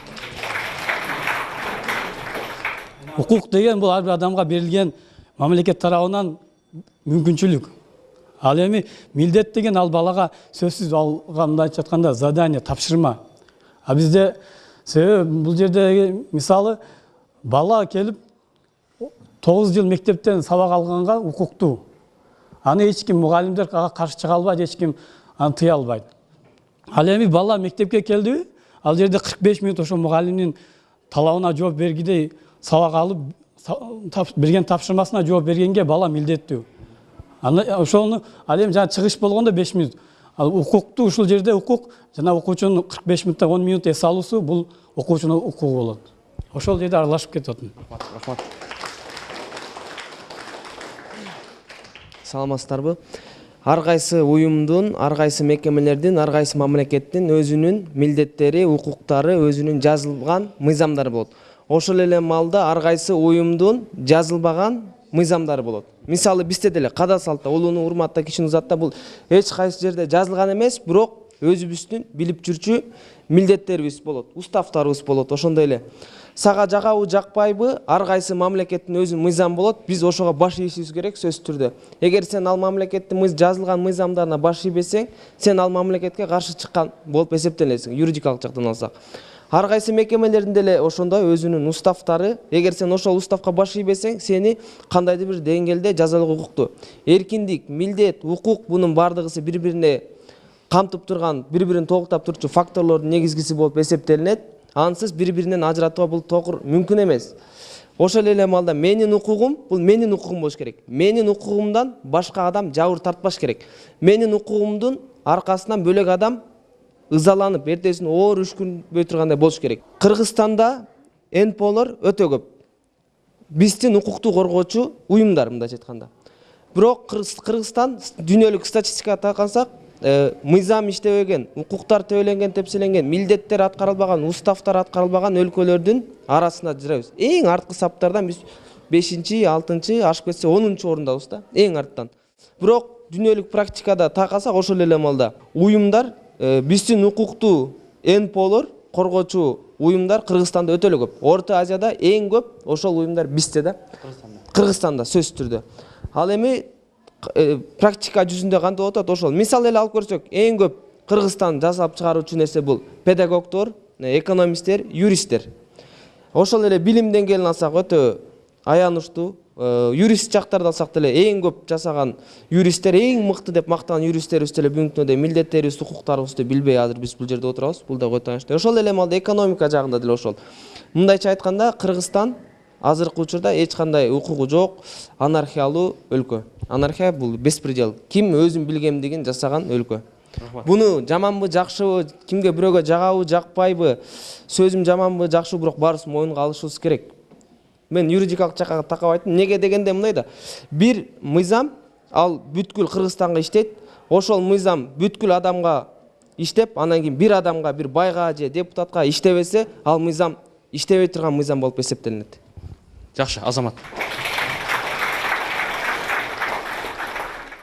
Укук деген бул ар бир адамга берилген мамлекет тарабынан мүмкүнчүлүк. Ал эми милдет деген ал балага сөзсүз алга мындайча айтканда задание, тапшырма. А бизде себеби бул жерде мисалы бала келип 9 жыл мектептен сабак алганга укуктуу. Аны эч ким мугалимдер каршы чыга албайт, эч ким аны тыя албайт. Ал эми бала мектепке келди, ал жерде 45 минут ошо мугалимдин талабына жооп бергидей сабак алып, берген тапшырмасына жооп бергенге бала милдеттүү. Ошону ал эми жана чыгыш болгондо 5 минут. Ал укукту ушул жерде укук жана окуучунун 45 минутта 10 минут эс алуусу бул окуучунун укугу болот. Ошол жерде аралашып кетет. Рахмат. Саламатсыздарбы? Ар кайсы уюмдун, ар кайсы мекемелердин, ар кайсы мамлекеттин өзүнүн милдеттери, укуктары, өзүнүн жазылган мыйзамдары болот. Ошол эле маалда ар кайсы уюмдун жазылбаган мыйзамдары болот. Мисалы бизде деле када салтта, улууну урматта, кишини узатта бул эч кайсы жерде жазылган эмес, бирок өзүбүздүн билип жүрчү милдеттерибиз болот, уставтарыбыз болот. Ошондой эле сага жагабы, жакпайбы, ар кайсы мамлекеттин өзүнүн мыйзамы болот. Биз ошого баш ийишибиз керек сөзсүз түрдө. Эгер сен ал мамлекеттин жазылган мыйзамдарына баш ийбесең, сен ал мамлекетке каршы чыккан болуп эсептелесиң, юридикалык жактан алсак. Ар кайсы мекемелердин деле ошондой өзүнүн уставтары, эгер сен ошол уставка баш ийбесең, сени кандайдыр бир деңгээлде жазалоо укуктуу. Эркиндик, милдет, укук бунун бардыгысы бири-бирине камтып турган, бири-бирин толуктап турчу факторлордун негизгиси болуп эсептелинет. Ансыз бири-биринен ажыратууга бул токур мүмкүн эмес. Ошол эле маалда менин укугум, бул менин укугум болуш керек. Менин укугумдан башка адам жабыр тартпаш керек. Менин укугумдун аркасынан бөлөк адам ызаланып, эртесин оор үшкүнбөй тургандай болуш керек. Кыргызстанда НПОлор өтө көп. Биздин укукту коргоочу уюмдар мындайча айтканда. Бирок Кыргызстан дүйнөлүк статистикага такансак, мыйзам иштебеген, укуктар төбөленген, тепселенген, милдеттер аткарылбаган, уставтар аткарылбаган өлкөлөрдүн арасында жүрөбүз. Эң арткы саптардан биз 5-чи, 6-чы, ашып кетсе 10-чу орундабыз да, эң арттан. Бирок дүйнөлүк практикада такасак, ошол эле маалда уюмдар, биздин укукту НПОлор коргоочу уюмдар Кыргызстанда өтө эле көп. Орто Азияда эң көп ошол уюмдар бизде да, Кыргызстанда сөзсүз түрдө. Ал эми практика жүзүндө кандай болуп атат ошол. Мисал эле алып көрсөк, эң көп Кыргызстан жасап чыгаруучу нерсе бул педагогдор, экономисттер, юристтер. Ошол эле билим деңгээлин алсак өтө аянычтуу. Юрист жактарды алсак деле эң көп жасаган юристтер, эң мыкты деп мактаган юристтерибиз деле бүгүнкү күндө милдеттерибиз, укуктарыбызды билбей азыр биз бул жерде отурабыз. Бул да өтө аянычтуу. Ошол эле маалда экономика жагында деле ошол. Мындайча айтканда, Кыргызстан азыркы учурда эч кандай укугу жок, анархиялуу өлкө. Анархия бул беспредел. Ким өзүн билгендигин жасаган өлкө. Буну жаманбы, жакшыбы, кимге бирөөгө жагабы, жакпайбы, сөзүм жаманбы, жакшыбы, бирок баарыбыз моюнга алышыбыз керек. Мен юридикалык жакка такап айттым. Неге дегенде мындай да. Бир мыйзам ал бүткүл Кыргызстанга иштейт. Ошол мыйзам бүткүл адамга иштеп, анан кийин бир адамга, бир байга же депутатка иштебесе, ал мыйзам иштебей турган мыйзам болуп эсептелинет. Жакшы, Азамат.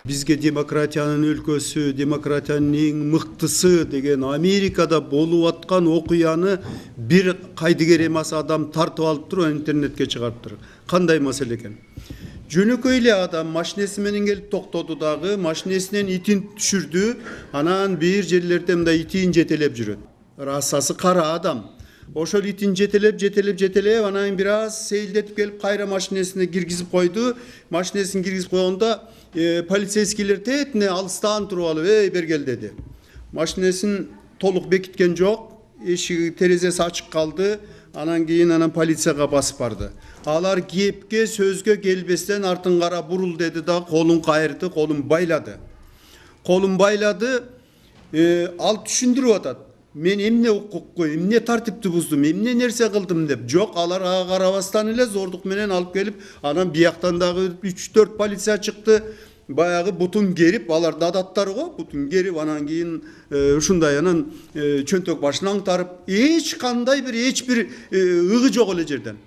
Бизге демократиянын өлкөсү, демократиянын эң мыктысы деген Америкада болуп аткан окуяны бир кайдыгер эмас адам тартып алып туруп интернетке чыгарып туруп. Кандай маселе экен? Жөнөкөй эле адам машинеси менен келип токтоду дагы, машинесинен итин түшүрдү, анан бир жерлерде мындай итин жетелеп жүрөт. Расасы кара адам. Ошол итин жетелеп анан бир аз сейилдетип келип кайра машинесине киргизип койду. Машинесин киргизип койгондо полицейскийлер тетине алыстан туруп алып бери кел деди. Машинесин толук бекиткен жок, эшиги терезеси ачык калды. Анан кийин полицияга басып барды. Алар кепке сөзгө келбестен артын кара бурул деди да колун кайырды, колун байлады. Ал түшүндүрүп атат. Мен эмне укукку, эмне тартипти буздум, эмне нерсе кылдым деп. Жок, алар ага карабастан эле зордук менен алып келип, анан бияктан дагы 3-4 полиция чыкты. Баягы бутун керип, алардын адаттары го, бутун керип, анан кийин ушундай анан чөнтөк башын аңтарып, эч бир ыгы жок эле жерден.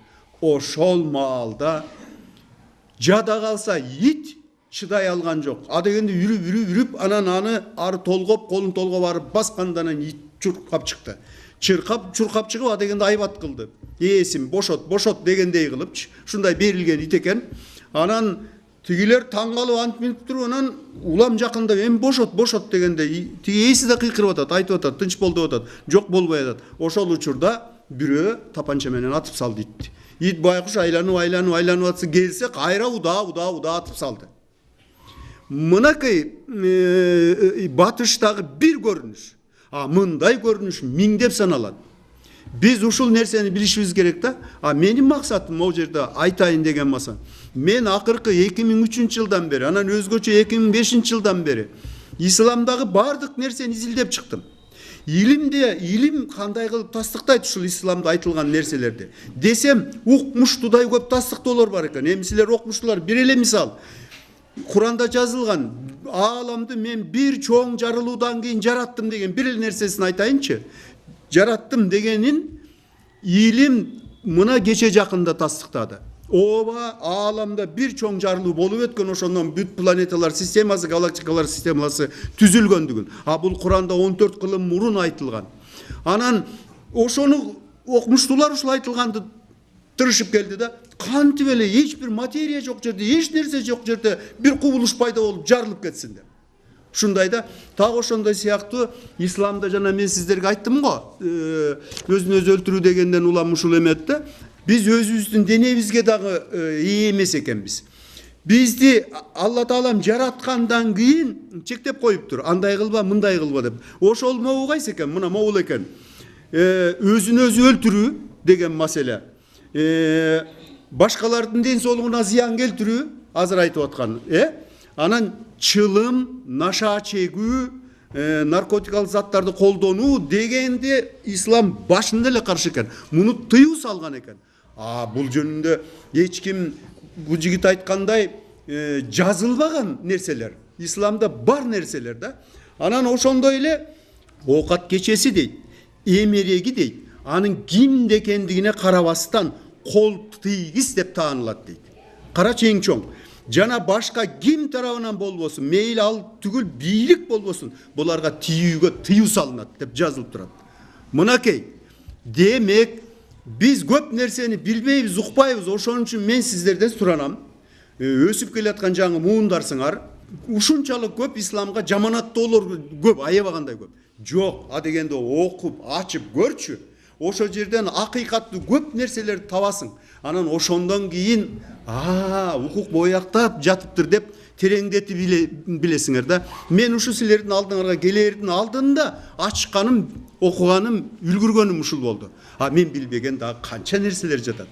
Ошол маалда жада калса ит чыдай алган жок. А дегенде үрүп, анан аны ары толгоп, колун толгоп барып баскандан ит чуркап чыкты. Чуркап чыгып, а дегенде айбат кылды. Эсим бошот дегендей кылыпчы. Ушундай берилген ит экен. Анан тигилер таң калып антип туруп, анан улам жакында эми бошот дегенде тиги эси да кыйкырып атат, айтып атат, тынч бол деп атат. Жок, болбой атат. Ошол учурда бирөө тапанча менен атып салды итти. Ит байкуш айланып атса келсе кайра удаа атып салды. Мынакей батыштагы бир көрүнүш. Мындай көрүнүш миңдеп саналат. Биз ушул нерсени билишибиз керек да. Менин максатым могу жерде айтайын деген маса. Мен акыркы 2003 жылдан бери, анан өзгөчө 2005 жылдан бери исламдагы бардык нерсени изилдеп чыктым. Илим кандай кылып тастыктайт ушул исламда айтылган нерселерди десем, укмуштуудай көп тастыктоолор бар экен. Эми силер окумуштуулар, бир эле мисал. Куранда жазылган ааламды мен бир чоң жарылуудан кийин жараттым деген бир эле нерсесин айтайынчы. Жараттым дегенин илим мына кече жакында тастыктады. Ооба, ааламда бир чоң жарылуу болуп өткөн, ошондон бүт планеталар системасы, галактикалар системасы түзүлгөндүгүн. Бул Куранда 14 кылым мурун айтылган. Анан ошону окумуштуулар ушул айтылганды тырышып келди да, кантип эле эч бир материя жок жерде, эч нерсе жок жерде бир кубулуш пайда болуп жарылып кетсин деп. Ушундай да, так ошондой сыяктуу исламда жана мен сиздерге айттым го, өзүн өзү өлтүрүү дегенден улам ушул эметте. Биз өзүбүздүн денебизге дагы ээ эмес экенбиз. Бизди Алла Таалам жараткандан кийин чектеп коюптур. Андай кылба, мындай кылба деп. Ошол могу кайсы экен? Мына могул экен. Өзүн өзү өлтүрүү деген маселе. Башкалардын ден соолугуна зыян келтирүү, азыр айтып аткан, анан чылым, наша чегүү, наркотикалык заттарды колдонуу дегенде ислам башында эле каршы экен. Муну тыюу салган экен. Бул жөнүндө эч ким бул жигит айткандай жазылбаган нерселер. Исламда бар нерселер да. Анан ошондой эле оокат кечеси дейт, эмереги дейт. Анын кимде экендигине карабастан кол тийгиз деп таанылат дейт. Карачы эң чоң. Жана башка ким тарабынан болбосун, мейли ал түгүл бийлик болбосун, буларга тийүүгө тыюу салынат деп жазылып турат. Мынакей, демек биз көп нерсени билбейбиз, укпайбыз. Ошон үчүн мен сиздерден суранам. Өсүп келаткан жаңы муундарсыңар, ушунчалык көп исламга жаманаттоолор көп, аябагандай көп. Жок, а дегенде окуп, ачып көрчү. Ошол жерден акыйкаттуу көп нерселерди табасың. Анан ошондон кийин укук бояктап жатыптыр деп тереңдетип билесиңер да. Мен ушу силердин алдыңарга келердин алдында ачканым, окуганым, үлгүргөнүм ушул болду. Мен билбеген дагы канча нерселер жатат.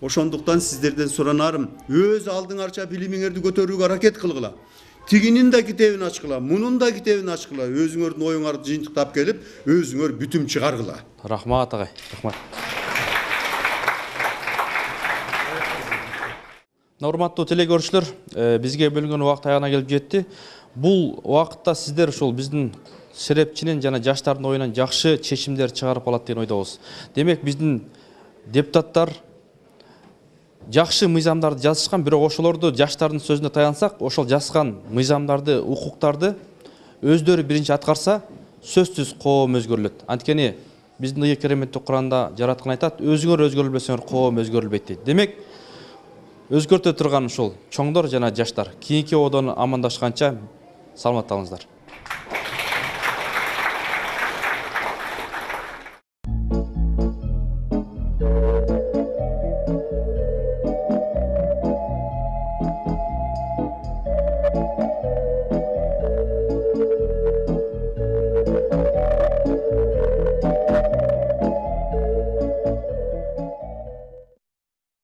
Ошондуктан сиздерден суранарым, өз алдыңарча билимиңерди көтөрүүгө аракет кылгыла. Тигинин да китебин ачкыла, мунун да китебин ачкыла, өзүңөрдүн оюңарды жыйынтыктап келип, өзүңөр бүтүм чыгаргыла. Рахмат агай, рахмат. Урматтуу телекөрүүчүлөр, бизге бөлүнгөн убакыт аягына келип жетти. Бул убакытта сиздер ушул биздин серепчинин жана жаштардын оюнан жакшы чечимдер чыгарып алат деген ойдобуз. Демек биздин депутаттар жакшы мыйзамдарды жазышкан, бирок ошолорду жаштардын сөзүнө таянсак, ошол жазган мыйзамдарды, укуктарды өздөрү биринчи аткарса, сөзсүз коом өзгөрүлөт. Анткени биздин ыйык кереметтүү Куранда жараткан айтат, өзүңөр өзгөрүлбөсөңөр коом өзгөрүлбөйт дейт. Демек өзгөртө турган ушул чоңдор жана жаштар. Кийинки одон амандашканча саламатта калыңыздар.